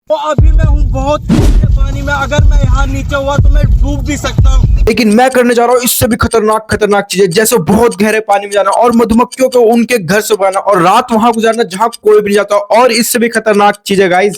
तो अभी मैं हूँ बहुत नीचे पानी में, अगर मैं यहाँ नीचे हुआ तो मैं डूब भी सकता हूँ। लेकिन मैं करने जा रहा हूँ इससे भी खतरनाक खतरनाक चीजें, जैसे बहुत गहरे पानी में जाना और मधुमक्खियों को उनके घर से उगाना और रात वहां गुजारना जहां कोई भी नहीं जाता, और इससे भी खतरनाक चीजें गाइस।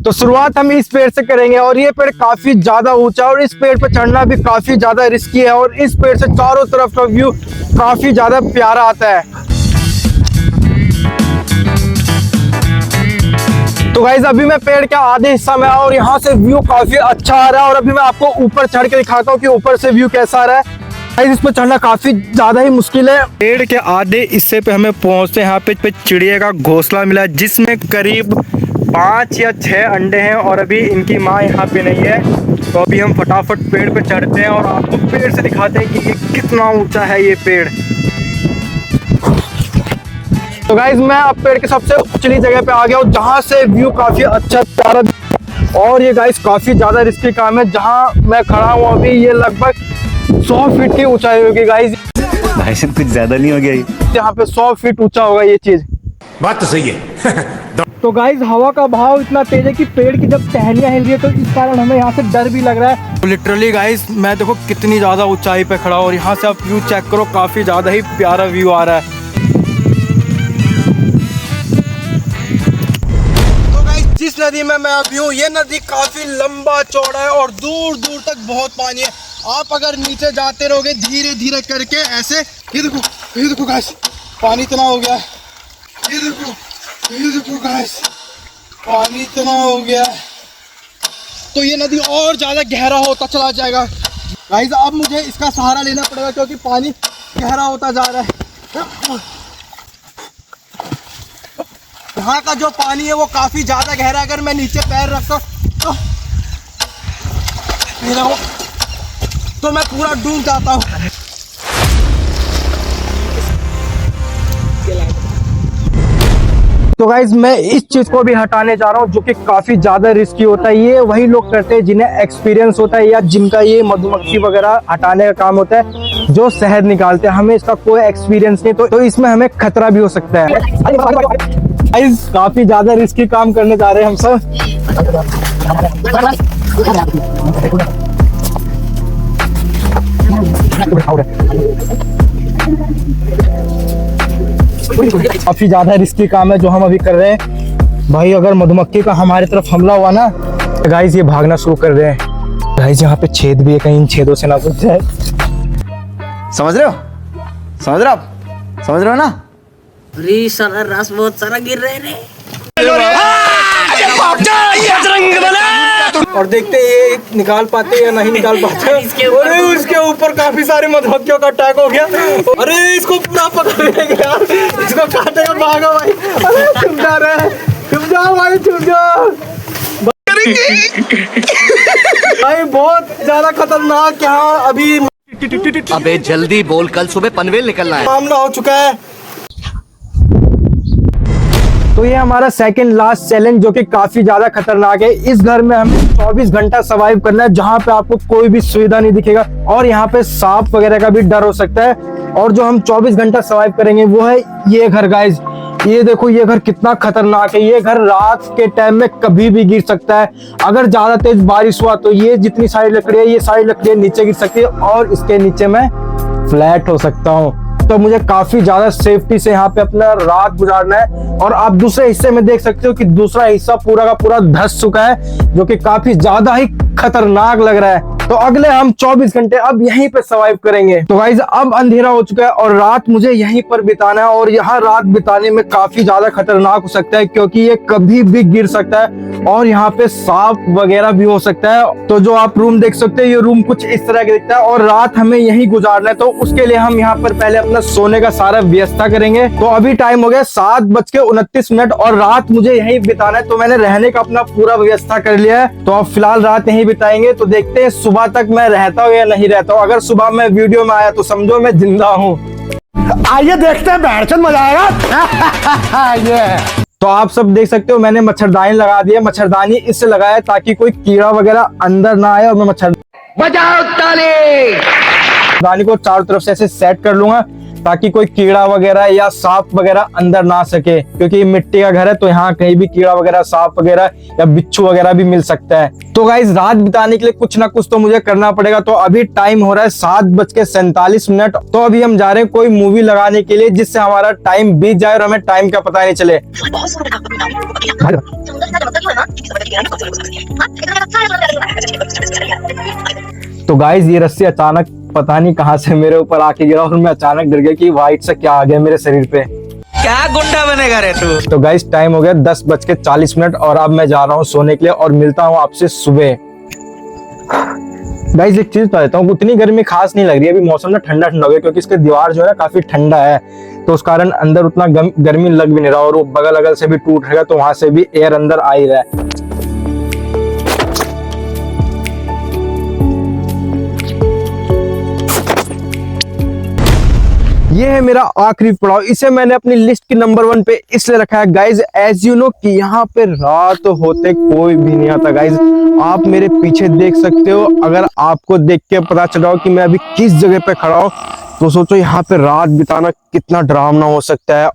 तो शुरुआत हम इस पेड़ से करेंगे और ये पेड़ काफी ज्यादा ऊंचा और इस पेड़ पर चढ़ना भी काफी ज्यादा रिस्की है और इस पेड़ से चारों तरफ का व्यू काफी ज्यादा प्यारा आता है। तो गाइस अभी मैं पेड़ के आधे हिस्सा में और यहाँ से व्यू काफी अच्छा आ रहा है और अभी मैं आपको ऊपर चढ़ के दिखाता हूँ कि ऊपर से व्यू कैसा आ रहा है। गाइस इस पर चढ़ना काफी ज्यादा ही मुश्किल है। पेड़ के आधे हिस्से पे हमें पहुंचते यहाँ पे चिड़िया का घोंसला मिला जिसमें करीब 5 या 6 अंडे हैं और अभी इनकी माँ यहाँ पे नहीं है। तो अभी हम फटाफट पेड़ पे चढ़ते हैं और आपको पेड़ से दिखाते हैं कि ये कितना ऊंचा है ये पेड़। तो गाइस मैं अब पेड़ के सबसे ऊंची जगह पे आ गया हूँ जहाँ से व्यू काफी अच्छा प्यारा, और ये गाइस काफी ज्यादा रिस्की काम है। जहाँ मैं खड़ा हूँ अभी ये लगभग 100 फीट की ऊंचाई होगी गाइस। भाई साहब कुछ ज्यादा नहीं हो गया यहाँ पे 100 फीट ऊंचा होगा ये चीज। बात तो सही है। तो गाइस हवा का बहाव इतना तेज है कि पेड़ की जब टहनियां हिल रही है तो इस कारण हमें यहाँ से डर भी लग रहा है। तो लिटरली गाइस मैं देखो कितनी ज्यादा ऊंचाई पे खड़ा हूँ और यहाँ से आप व्यू चेक करो, काफी ज्यादा ही प्यारा व्यू आ रहा है। जिस नदी में मैं अभी हूँ ये नदी काफी लंबा चौड़ा है और दूर दूर तक बहुत पानी है। आप अगर नीचे जाते रहोगे धीरे धीरे करके ऐसे, ये देखो गाइस पानी इतना हो गया, ये देखो गाइस पानी इतना हो गया, तो ये नदी और ज्यादा गहरा होता चला जाएगा। गाइस अब मुझे इसका सहारा लेना पड़ेगा क्योंकि पानी गहरा होता जा रहा है। यहाँ का जो पानी है वो काफी ज्यादा गहरा है, अगर मैं नीचे पैर रखता तो मैं पूरा डूब जाता हूँ। तो गाइज मैं इस चीज को भी हटाने जा रहा हूँ जो कि काफी ज्यादा रिस्की होता है। ये वही लोग करते हैं जिन्हें एक्सपीरियंस होता है या जिनका ये मधुमक्खी वगैरह हटाने का काम होता है, जो शहद निकालते हैं। हमें इसका कोई एक्सपीरियंस नहीं, तो इसमें हमें खतरा भी हो सकता है। गाइज काफी ज्यादा रिस्की काम करने जा रहे हैं हम सब। काफी ज्यादा रिस्की काम है जो हम अभी कर रहे हैं भाई। अगर मधुमक्खी का हमारे तरफ हमला हुआ ना तो गाइस ये भागना शुरू कर रहे हैं। गाइस यहाँ पे छेद भी है, कहीं इन छेदों से ना घुस जाए। समझ रहे हो ना? अरे सारा रस बहुत सारा गिर रहे रे। और देखते ये निकाल पाते या नहीं निकाल पाते। अरे उसके ऊपर काफी सारे मधुमक्खियों का अटैक हो गया। अरे इसको पूरा पकड़ेंगे यार, इसको काटेगा। भागो भाई, अरे छुप जा रहे हैं, छुप जाओ भाई, छुप जाओ भाई। बहुत ज्यादा खतरनाक यहाँ अभी अबे जल्दी बोल, कल सुबह पनवेल निकलना है। मामला हो चुका है। तो ये हमारा सेकंड लास्ट चैलेंज जो कि काफी ज्यादा खतरनाक है। इस घर में हमें 24 घंटा सर्वाइव करना है जहां पे आपको कोई भी सुविधा नहीं दिखेगा और यहाँ पे सांप वगैरह का भी डर हो सकता है। और जो हम 24 घंटा सर्वाइव करेंगे वो है ये घर गाइज। ये देखो ये घर कितना खतरनाक है। ये घर रात के टाइम में कभी भी गिर सकता है। अगर ज्यादा तेज बारिश हुआ तो ये जितनी सारी लकड़ी है, ये सारी लकड़ियां नीचे गिर सकती है और इसके नीचे मैं फ्लैट हो सकता हूँ। तो मुझे काफी ज्यादा सेफ्टी से यहाँ पे अपना रात गुजारना है। और आप दूसरे हिस्से में देख सकते हो कि दूसरा हिस्सा पूरा का पूरा धंस चुका है जो कि काफी ज्यादा ही खतरनाक लग रहा है। तो अगले हम 24 घंटे अब यहीं पे सर्वाइव करेंगे। तो गाइस अब अंधेरा हो चुका है और रात मुझे यहीं पर बिताना है और यहाँ रात बिताने में काफी ज्यादा खतरनाक हो सकता है क्योंकि ये कभी भी गिर सकता है और यहाँ पे सांप वगैरह भी हो सकता है। तो जो आप रूम देख सकते हैं ये रूम कुछ इस तरह का दिखता है और रात हमें यहीं गुजारना है। तो उसके लिए हम यहाँ पर पहले अपना सोने का सारा व्यवस्था करेंगे। तो अभी टाइम हो गया 7:29 और रात मुझे यहीं बिताना है। तो मैंने रहने का अपना पूरा व्यवस्था कर लिया है। तो अब फिलहाल रात यहीं बिताएंगे। तो देखते हैं सुबह तक मैं रहता हूँ या नहीं रहता हूँ। अगर सुबह मैं वीडियो में आया तो समझो मैं जिंदा हूँ। आइए देखते हैं, बैठ मजा आएगा। ये तो आप सब देख सकते हो मैंने मच्छरदानी लगा दी है। मच्छरदानी इससे लगाया है ताकि कोई कीड़ा वगैरह अंदर ना आए और मैं मच्छरदानी को चारों तरफ से ऐसे सेट कर लूंगा ताकि कोई कीड़ा वगैरह या सांप वगैरह अंदर ना सके, क्योंकि ये मिट्टी का घर है तो यहाँ कहीं भी कीड़ा वगैरह, सांप वगैरह या बिच्छू वगैरह भी मिल सकता है। तो गाइस रात बिताने के लिए कुछ ना कुछ तो मुझे करना पड़ेगा। तो अभी टाइम हो रहा है 7:47। तो अभी हम जा रहे हैं कोई मूवी लगाने के लिए जिससे हमारा टाइम बीत जाए और हमें टाइम का पता नहीं चले। तो गाइस ये रस्सी अचानक पता नहीं कहां से मेरे ऊपर आके गिरा और मैं अचानक डर गया कि व्हाइट से क्या आ गया मेरे शरीर पे। क्या गुंडा बनेगा रे तू। तो गाइस टाइम हो गया 10:40 और अब मैं जा रहा हूँ सोने के लिए और मिलता हूँ आपसे सुबह। गाइस एक चीज बता देता हूँ, उतनी गर्मी खास नहीं लग रही है। अभी मौसम ना ठंडा ठंडा हो गया क्योंकि इसके दीवार जो है ना काफी ठंडा है, तो उस कारण अंदर उतना गर्मी लग भी नहीं रहा और वो बगल अगल से भी टूट रहेगा तो वहां से भी एयर अंदर आ ही रहा है। ये है मेरा आखिरी पड़ाव। इसे मैंने अपनी लिस्ट की नंबर 1 पे इसलिए रखा है गाइज, एज यू नो कि यहाँ पे रात होते कोई भी नहीं आता। गाइज आप मेरे पीछे देख सकते हो, अगर आपको देख के पता चला हो कि मैं अभी किस जगह पे खड़ा हूँ तो सोचो यहाँ पे रात बिताना कितना डरावना हो सकता है।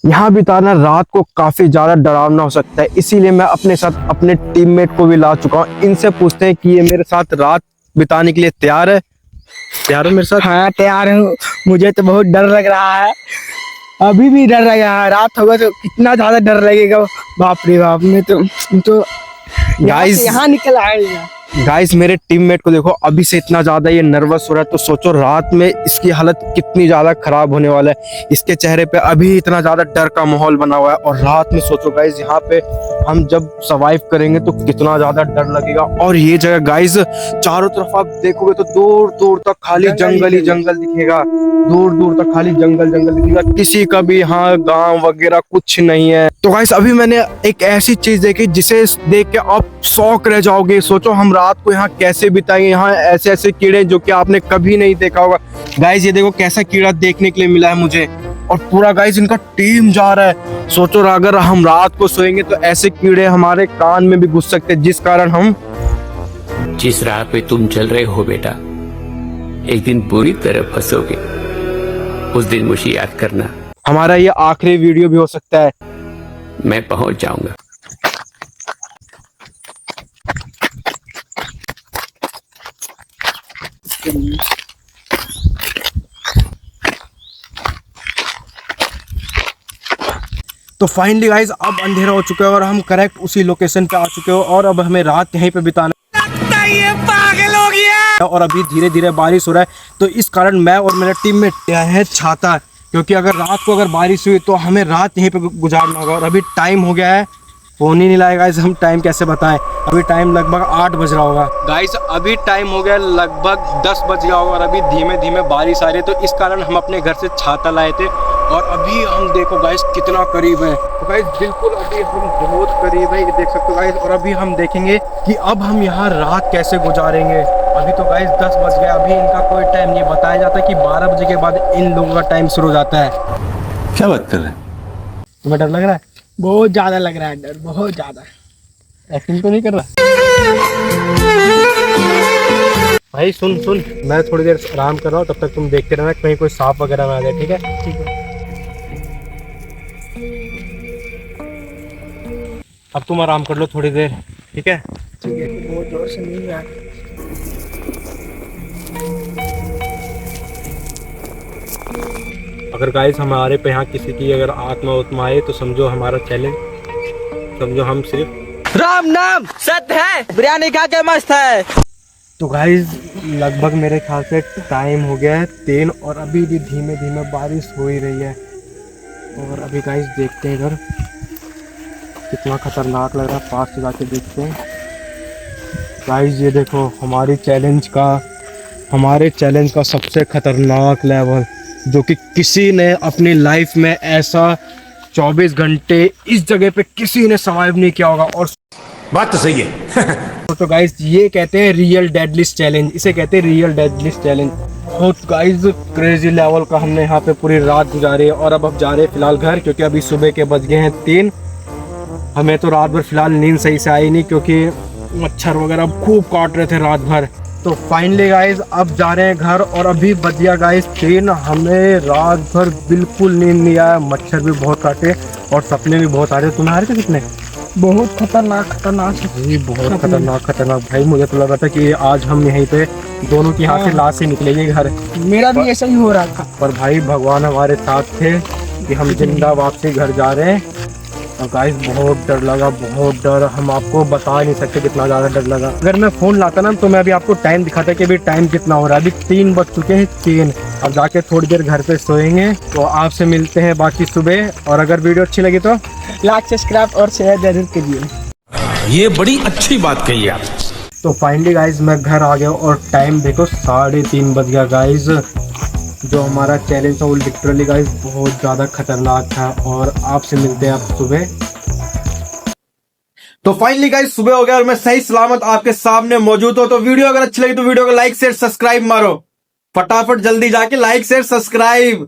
यहाँ बिताना रात को काफी ज्यादा डरावना हो सकता है, इसीलिए मैं अपने साथ अपने टीममेट को भी ला चुका हूँ। इनसे पूछते हैं कि ये मेरे साथ रात बिताने के लिए तैयार है। तैयार हो मेरे साथ? हाँ तैयार हूँ। मुझे तो बहुत डर लग रहा है, अभी भी डर लग रहा है। रात होगा तो कितना ज्यादा डर लगेगा, बाप रे बाप। मैं तो गाइस यहाँ निकल आएगा। गाइस मेरे टीममेट को देखो, अभी से इतना ज्यादा ये नर्वस हो रहा है, तो सोचो रात में इसकी हालत कितनी ज्यादा खराब होने वाला है। इसके चेहरे पे अभी इतना ज्यादा डर का माहौल बना हुआ है और रात में सोचो गाइस यहाँ पे हम जब सर्वाइव करेंगे तो कितना ज्यादा डर लगेगा। और ये जगह गाइस चारों तरफ आप देखोगे तो दूर दूर तक खाली जंगल ही जंगल दिखेगा, दूर दूर तक खाली जंगल जंगल दिखेगा, किसी का भी यहाँ गाँव वगैरह कुछ नहीं है। तो गाइस अभी मैंने एक ऐसी चीज देखी जिसे देख के आप शॉक रह जाओगे। सोचो हम रात को यहाँ कैसे बिताएंगे, यहाँ ऐसे ऐसे कीड़े जो कि आपने कभी नहीं देखा होगा। गाइस ये देखो कैसा कीड़ा देखने के लिए मिला है मुझे, और पूरा गाइस इनका टीम जा रहा है। सोचो अगर हम रात को सोएंगे तो ऐसे कीड़े हमारे कान में भी घुस सकते हैं, जिस कारण हम जिस राह पे तुम चल रहे हो बेटा, एक दिन पूरी तरह फंसोगे। उस दिन मुझे याद करना। हमारा ये आखिरी वीडियो भी हो सकता है। मैं पहुंच जाऊंगा। तो फाइनली गाइस अब अंधेरा हो चुका है और हम करेक्ट उसी लोकेशन पे आ चुके हो और अब हमें रात यहीं पे बिताना ये पागल हो गया। और अभी धीरे धीरे बारिश हो रहा है, तो इस कारण मैं और मेरा टीम में है छाता, क्योंकि अगर रात को अगर बारिश हुई तो हमें रात यहीं पे गुजारना होगा। और अभी टाइम हो गया है, फोन ही नहीं लाएगा गाइस, हम टाइम कैसे बताएं। अभी टाइम लगभग 8 बज रहा होगा गाइस, अभी टाइम हो गया लगभग 10 बज गया होगा और अभी धीमे धीमे बारिश आ रही है, तो इस कारण हम अपने घर से छाता लाए थे। और अभी हम देखो गाइस कितना करीब है। तो गाइस बिल्कुल अभी हम बहुत करीब है, ये देख सकते हो गाइस। और अभी हम देखेंगे कि अब हम यहाँ रात कैसे गुजारेंगे। अभी तो गाइस 10 बज गया, अभी इनका कोई टाइम नहीं बताया जाता कि 12 बजे के बाद इन लोगों का टाइम शुरू हो जाता है। क्या बात कर रहे हैं? तुम्हें डर लग रहा है? बहुत ज्यादा लग रहा है डर, बहुत ज्यादा। एक्टिंग तो नहीं कर रहा भाई? सुन मैं थोड़ी देर आराम कर रहा हूँ, तब तक तुम देखते रहना कहीं कोई सांप वगैरह ना आ जाए, ठीक है? ठीक है। अब तुम आराम कर लो थोड़ी देर, ठीक है? ठीक है, बहुत जोर से नहीं यार। अगर गाइस हमारे पे यहाँ किसी की अगर आत्मा उत्मा आए तो समझो हमारा चैलेंज, समझो हम सिर्फ राम नाम सत्य है, बिरयानी खा के मस्त है। तो गाइस लगभग मेरे ख्याल से टाइम हो गया है 3 और अभी भी धीमे धीमे बारिश हो ही रही है। और अभी गाइस देखते हैं इधर कितना खतरनाक लग रहा है, पास से जाके देखते हैं। गाइस ये देखो हमारे चैलेंज का सबसे खतरनाक लेवल, जो कि किसी ने अपनी लाइफ में ऐसा 24 घंटे इस जगह पे किसी ने सर्वाइव नहीं किया होगा। और बात तो सही है। तो गाइस ये कहते हैं रियल डेडलिस्ट चैलेंज, इसे कहते हैं रियल डेडलिस्ट चैलेंज। बहुत गाइस क्रेजी लेवल का हमने यहाँ पे पूरी रात गुजारी है। और अब जा रहे हैं फिलहाल घर, क्योंकि अभी सुबह के बज गए हैं 3। हमें तो रात भर फिलहाल नींद सही से आई नहीं, क्योंकि मच्छर वगैरह खूब काट रहे थे रात भर। तो फाइनली गाइस अब जा रहे हैं घर और अभी बज गया गाइस 3। हमें रात भर बिल्कुल नींद नहीं आया, मच्छर भी बहुत काटे और सपने भी बहुत आ रहे। तुम्हें आ रहे थे कितने? बहुत खतरनाक जी बहुत खतरनाक भाई। मुझे तो लगा था कि आज हम यहीं पे दोनों की यहाँ से लाश से निकलेंगे घर, मेरा भी ऐसा ही हो रहा था। पर भाई भगवान हमारे साथ थे कि हम जिंदा वापसी घर जा रहे हैं। और गाइस बहुत डर लगा, बहुत डर, हम आपको बता नहीं सकते कितना ज़्यादा डर लगा। अगर मैं फ़ोन लाता ना तो मैं अभी आपको टाइम दिखाता कि अभी टाइम कितना हो रहा है। अभी 3 बज चुके हैं 3। अब जाके थोड़ी देर घर पे सोएंगे। तो आपसे मिलते हैं बाकी सुबह। और अगर वीडियो अच्छी लगी तो लाइक सब्सक्राइब और शेयर जरूर कीजिए। ये बड़ी अच्छी बात कही आप। तो फाइनली गाइज मैं घर आ गया और टाइम देखो 3:30 बज गया गाइज। जो हमारा चैलेंज था वो लिटरली गाइज बहुत ज़्यादा खतरनाक था। और आपसे मिलते हैं आप सुबह। तो फाइनली गाइज सुबह हो गया और मैं सही सलामत आपके सामने मौजूद हूँ। तो वीडियो अगर अच्छी लगी तो वीडियो को लाइक शेयर सब्सक्राइब मारो फटाफट, जल्दी जाके लाइक शेयर सब्सक्राइब।